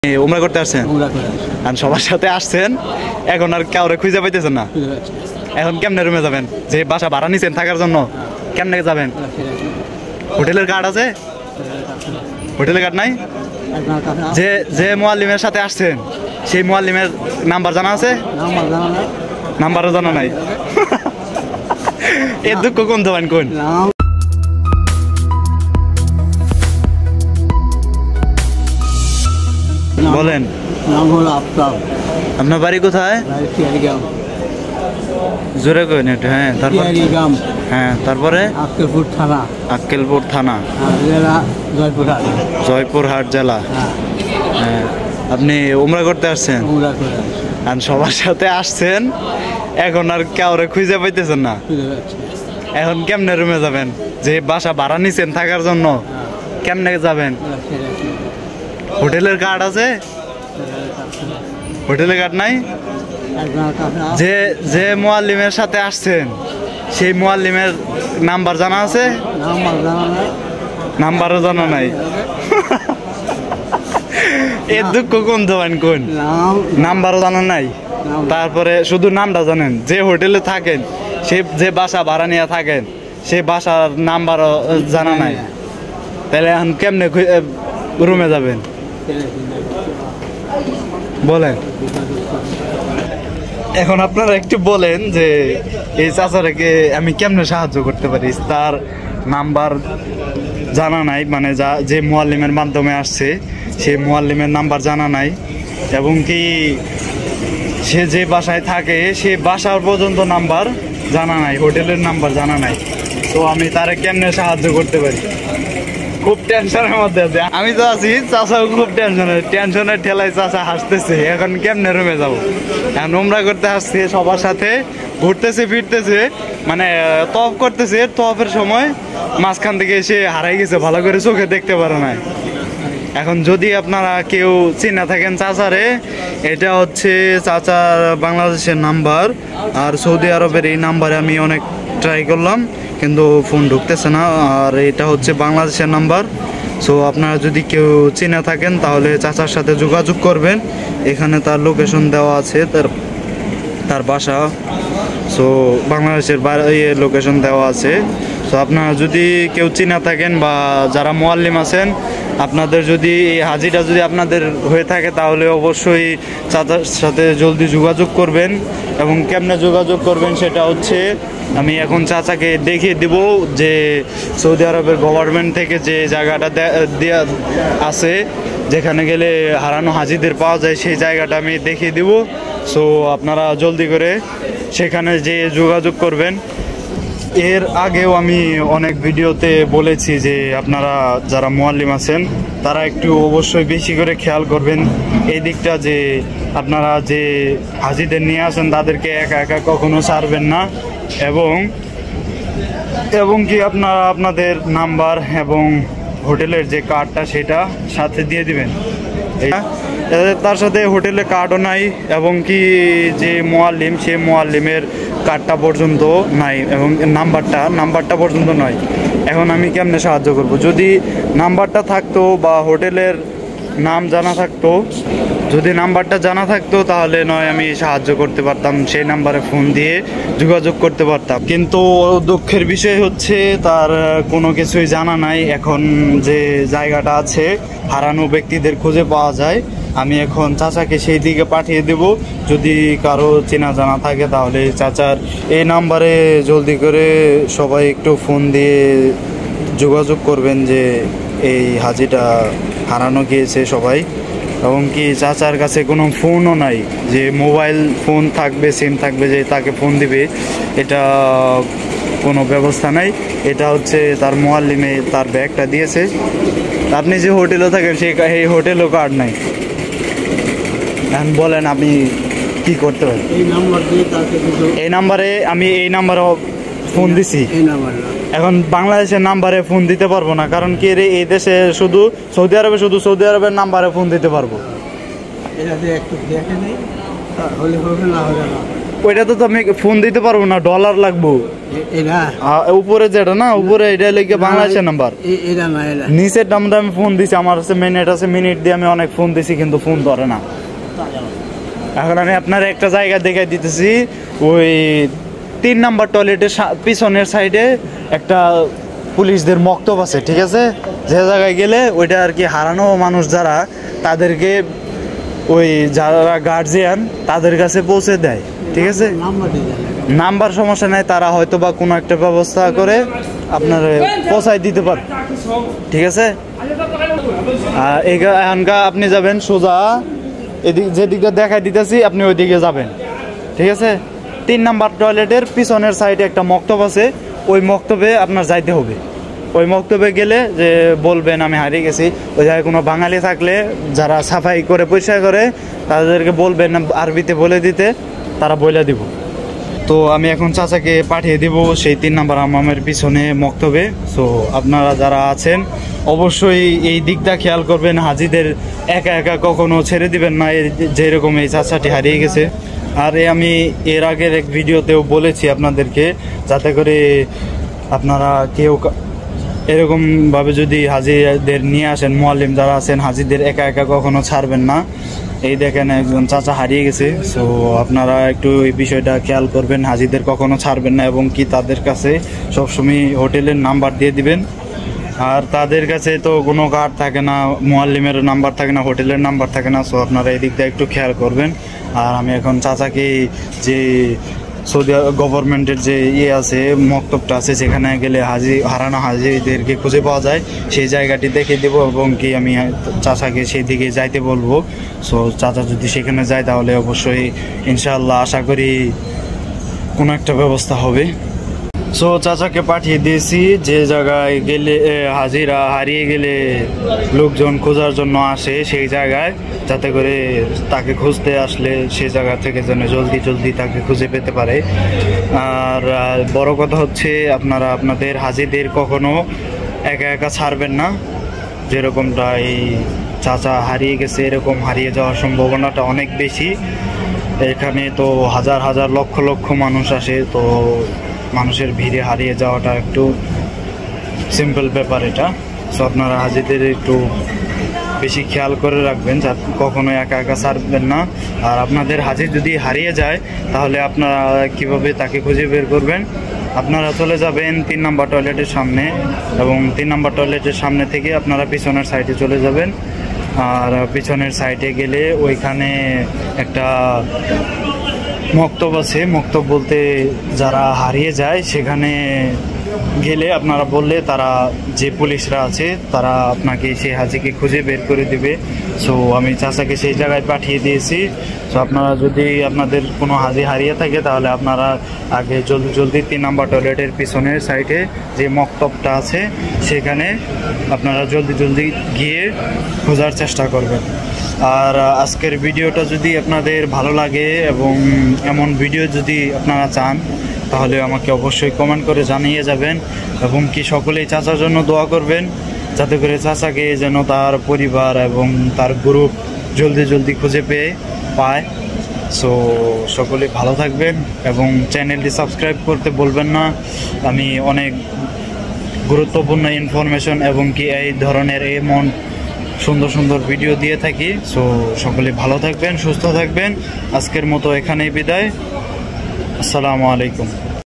উমরা করতে আসছেন আর সবার সাথে আসছেন, এখন আর কাউরে খুঁজে পাইতেছেন না। এখন কেমনে রুমে যাবেন? যে বাসা ভাড়া নিছেন থাকার জন্য, কেমনে যাবেন? হোটেলের কার্ড আছে? হোটেলের কার্ড নাই? যে যে মুআল্লিমের সাথে আসছেন সেই মুআল্লিমের নাম্বার জানা আছে? নাম্বারও জানা নাই। এর দুঃখ কোন দেবেন কোন? বলেন। নাম হলো আফতাব। আপনার বাড়ি কোথায়? জোরে কই না? হ্যাঁ, তারপর হ্যাঁ, তারপরে আক্কেলপুর থানা। আক্কেলপুর থানা, জেলা জয়পুরহাট। জয়পুরহাট জেলা। হ্যাঁ, আপনি উমরা করতে আসছেন আর সবার সাথে আসছেন, এখন আর কাউরে খুঁজে পাইতেছেন না। এখন কেমনে রুমে যাবেন? যে বাসা ভাড়া নিছেন থাকার জন্য, কেমনে যাবেন? হোটেলের কার্ড আছে? হোটেলের কার্ড নাই? যে যে মুআল্লিমের সাথে আসছেন সেই মুআল্লিমের নাম্বার জানা আছে? নাম্বারও জানা নাই। এর দুঃখ কোন দেবেন কোন? নাম্বারও জানা নাই, তারপরে শুধু নামটা জানেন। যে হোটেলে থাকেন, সে যে বাসা ভাড়া নিয়ে থাকেন সেই বাসার নাম্বারও জানা নাই। তাহলে এখন কেমনে রুমে যাবেন বলেন? এখন আপনারা একটু বলেন যে এই চাচাটাকে আমি কেমনে সাহায্য করতে পারি? তার নাম্বার জানা নাই, মানে যে মুআল্লিমের মাধ্যমে আসছে সেই মুআল্লিমের নাম্বার জানা নাই, এবং কি সে যে বাসায় থাকে সে বাসার পর্যন্ত নাম্বার জানা নাই, হোটেলের নাম্বার জানা নাই। তো আমি তারে কেমনে সাহায্য করতে পারি? খুব টেনশনের মধ্যে আছে। আমি তো আছি, চাচাও খুব টেনশনের ঠেলায় চাচা হাসতেছে। এখন কেমনে রুমে যাবো? এখন উমরা করতে আসছে, সবার সাথে ঘুরতেছে ফিরতেছে, মানে তওয়াফ করতেছে। তওয়াফের সময় মাঝখান থেকে এসে হারাই গেছে, ভালো করে চোখে দেখতে পারে না। এখন যদি আপনারা কেউ চিনে থাকেন চাচারে, এটা হচ্ছে চাচার বাংলাদেশের নাম্বার, আর সৌদি আরবের এই নাম্বারে আমি অনেক ট্রাই করলাম কিন্তু ফোন ঢুকতেছে না, আর এটা হচ্ছে বাংলাদেশের নাম্বার। সো আপনারা যদি কেউ চিনে থাকেন তাহলে চাচার সাথে যোগাযোগ করবেন। এখানে তার লোকেশন দেওয়া আছে, তার বাসা। সো বাংলাদেশের লোকেশন দেওয়া আছে। সো আপনারা যদি কেউ চিনে থাকেন বা যারা মুআল্লিম আছেন, আপনাদের যদি এই হাজিটা যদি আপনাদের হয়ে থাকে তাহলে অবশ্যই চাচার সাথে জলদি যোগাযোগ করবেন। এবং কেমনে যোগাযোগ করবেন সেটা হচ্ছে আমি এখন চাচাকে দেখিয়ে দিব, যে সৌদি আরবের গভর্নমেন্ট থেকে যে জায়গাটা দেয়া আছে, যেখানে গেলে হারানো হাজিদের পাওয়া যায়, সেই জায়গাটা আমি দেখিয়ে দিব। সো আপনারা জলদি করে সেখানে যে যোগাযোগ করবেন। এর আগেও আমি অনেক ভিডিওতে বলেছি যে আপনারা যারা মুআল্লিম আছেন তারা একটু অবশ্যই বেশি করে খেয়াল করবেন এই দিকটা, যে আপনারা যে হাজিদের নিয়ে আসেন তাদেরকে একা একা কখনো ছাড়বেন না, এবং কি আপনারা আপনাদের নাম্বার এবং হোটেলের যে কার্ডটা সেটা সাথে দিয়ে দিবেন। তার সাথে হোটেলের কার্ডও নাই, এবং কি যে মুআল্লিম সে মুআল্লিমের কার্ডটা পর্যন্ত নাই, এবং নাম্বারটা পর্যন্ত নয়। এখন আমি কেমনে সাহায্য করব? যদি নাম্বারটা থাকতো বা হোটেলের নাম জানা থাকতো, যদি নাম্বারটা জানা থাকতো তাহলে নয় আমি সাহায্য করতে পারতাম, সেই নাম্বারে ফোন দিয়ে যোগাযোগ করতে পারতাম। কিন্তু দুঃখের বিষয় হচ্ছে তার কোনো কিছুই জানা নাই। এখন যে জায়গাটা আছে হারানো ব্যক্তিদের খুঁজে পাওয়া যায়, আমি এখন চাচাকে সেই দিকে পাঠিয়ে দেব। যদি কারো চেনা জানা থাকে তাহলে চাচার এই নাম্বারে জলদি করে সবাই একটু ফোন দিয়ে যোগাযোগ করবেন যে এই হাজিটা হারানো গিয়েছে সবাই। এবং কি চাচার কাছে কোনো ফোনও নাই, যে মোবাইল ফোন থাকবে, সিম থাকবে যে তাকে ফোন দিবে, এটা কোনো ব্যবস্থা নাই। এটা হচ্ছে তার মুআল্লিমে তার ব্যাগটা দিয়েছে। আপনি যে হোটেলে থাকেন সেই হোটেলও কার্ড নাই। এখন বলেন আপনি কি করতে পারেন? এই নাম্বারে আমি ফোন দিছি, এখন বাংলাদেশের নাম্বারে ফোন দিতে পারবো না, কারণ কি এই দেশে শুধু সৌদি আরবের নাম্বারে ফোন দিতে পারবো। ওইটা তো আমি ফোন দিতে পারবো না, ডলার লাগবো। এটা উপরে যেটা না, উপরে এটা লিখে বাংলাদেশের নাম্বার, এটা না, এটা নিচের নাম্বার আমি ফোন দিছি, আমার কাছে মিনিট আছে, মিনিট দিয়ে আমি অনেক ফোন দিছি কিন্তু ফোন ধরে না। এখন আমি আপনার একটা জায়গা দেখাই দিতেছি, ওই 3 নাম্বার টয়লেটের পিছনের সাইডে একটা পুলিশদের মক্তব আছে, ঠিক আছে? যে জায়গায় গেলে ওইটা আর কি হারানো মানুষ যারা, তাদেরকে ওই যারা গার্জিয়ান তাদের কাছে পৌঁছে দেয়, ঠিক আছে? নাম্বার সমস্যা নাই, তারা হয়তো বা কোনো একটা ব্যবস্থা করে আপনার পৌঁছায় দিতে পারে, ঠিক আছে? এখানকার আপনি যাবেন সোজা এদিক, যেদিকে দেখাই দিতেছি আপনি ওইদিকে যাবেন, ঠিক আছে? 3 নাম্বার টয়লেটের পিছনের সাইডে একটা মক্তব আছে, ওই মক্তবে আপনার যাইতে হবে। ওই মক্তবে গেলে যে বলবেন আমি হারিয়ে গেছি, ওই জায়গায় কোনো বাঙালি থাকলে যারা সাফাই করে পরিষ্কার করে তাদেরকে বলবেন আরবিতে বলে দিতে, তারা বলে দিব। তো আমি এখন চাচাকে পাঠিয়ে দিব সেই 3 নাম্বার হাম্মামের পিছনে মক্তবে। সো আপনারা যারা আছেন অবশ্যই এই দিকটা খেয়াল করবেন, হাজিদের একা একা কখনো ছেড়ে দিবেন না, যেরকম এই চাচাটি হারিয়ে গেছে। আর আমি এর আগের এক ভিডিওতেও বলেছি আপনাদেরকে, যাতে করে আপনারা কেউ এরকমভাবে যদি হাজিদের নিয়ে আসেন, মুআল্লিম যারা আছেন হাজিদের একা একা কখনো ছাড়বেন না। এই দেখেন একজন চাচা হারিয়ে গেছে, সো আপনারা একটু এই বিষয়টা খেয়াল করবেন, হাজিদের কখনো ছাড়বেন না, এবং কি তাদের কাছে সবসময় হোটেলের নাম্বার দিয়ে দিবেন। আর তাদের কাছে তো কোনো কার্ড থাকে না, মুআল্লিমের নাম্বার থাকে না, হোটেলের নাম্বার থাকে না, সো আপনারা এই দিকটা একটু খেয়াল করবেন। আর আমি এখন চাচাকে যে সৌদি গভর্নমেন্টের যে আছে মক্তবটা আছে, সেখানে গেলে হারানো হাজিদেরকে খুঁজে পাওয়া যায়, সেই জায়গাটি দেখে দেবো, এবং কি আমি চাচাকে সেই দিকে যাইতে বলবো। সো চাচা যদি সেখানে যায় তাহলে অবশ্যই ইনশাআল্লাহ আশা করি কোনো একটা ব্যবস্থা হবে। সো চাচাকে পাঠিয়ে দিয়েছি যে জায়গায় গেলে হাজিরা হারিয়ে গেলে লোকজন খোঁজার জন্য আসে, সেই জায়গায়, যাতে করে তাকে খুঁজতে আসলে সেই জায়গা থেকে যেন জলদি জলদি তাকে খুঁজে পেতে পারে। আর বড় কথা হচ্ছে আপনারা আপনাদের হাজিদের কখনো একা একা ছাড়বেন না। যেরকমটা এই চাচা হারিয়ে গেছে, এরকম হারিয়ে যাওয়ার সম্ভাবনাটা অনেক বেশি। এখানে তো হাজার হাজার লক্ষ লক্ষ মানুষ আসে, তো মানুষের ভিড়ে হারিয়ে যাওয়াটা একটু সিম্পল ব্যাপার এটা। সো আপনারা হাজিদের একটু বেশি খেয়াল করে রাখবেন, যা কখনো একা একা ছাড়বেন না। আর আপনাদের হাজির যদি হারিয়ে যায় তাহলে আপনারা কিভাবে তাকে খুঁজে বের করবেন? আপনারা চলে যাবেন 3 নাম্বার টয়লেটের সামনে, এবং 3 নাম্বার টয়লেটের সামনে থেকে আপনারা পিছনের সাইডে চলে যাবেন। আর পিছনের সাইডে গেলে ওইখানে একটা মক্তব আছে, মক্তব বলতে যারা হারিয়ে যায় সেখানে গেলে আপনারা বললে তারা যে পুলিশরা আছে তারা আপনাকে সেই হাজিকে খুঁজে বের করে দিবে। সো আমি চাচাকে সেই জায়গায় পাঠিয়ে দিয়েছি। সো আপনারা যদি আপনাদের কোনো হাজি হারিয়ে থাকে তাহলে আপনারা আগে জলদি জলদি 3 নাম্বার টয়লেটের পিছনের সাইডে যে মক্তবটা আছে সেখানে আপনারা জলদি জলদি গিয়ে খোঁজার চেষ্টা করবেন। আর আজকের ভিডিওটা যদি আপনাদের ভালো লাগে এবং এমন ভিডিও যদি আপনারা চান তাহলে আমাকে অবশ্যই কমেন্ট করে জানিয়ে যাবেন, এবং কি সকলেই চাচার জন্য দোয়া করবেন, যাতে করে চাচাকে যেন তার পরিবার এবং তার গ্রুপ জলদি জলদি খুঁজে পায়। সো সকলে ভালো থাকবেন এবং চ্যানেলটি সাবস্ক্রাইব করতে বলবেন না। আমি অনেক গুরুত্বপূর্ণ ইনফরমেশন এবং কি এই ধরনের এমন সুন্দর সুন্দর ভিডিও দিয়ে থাকি। সো সকলে ভালো থাকবেন, সুস্থ থাকবেন। আজকের মতো এখানেই বিদায়। আসসালামু আলাইকুম।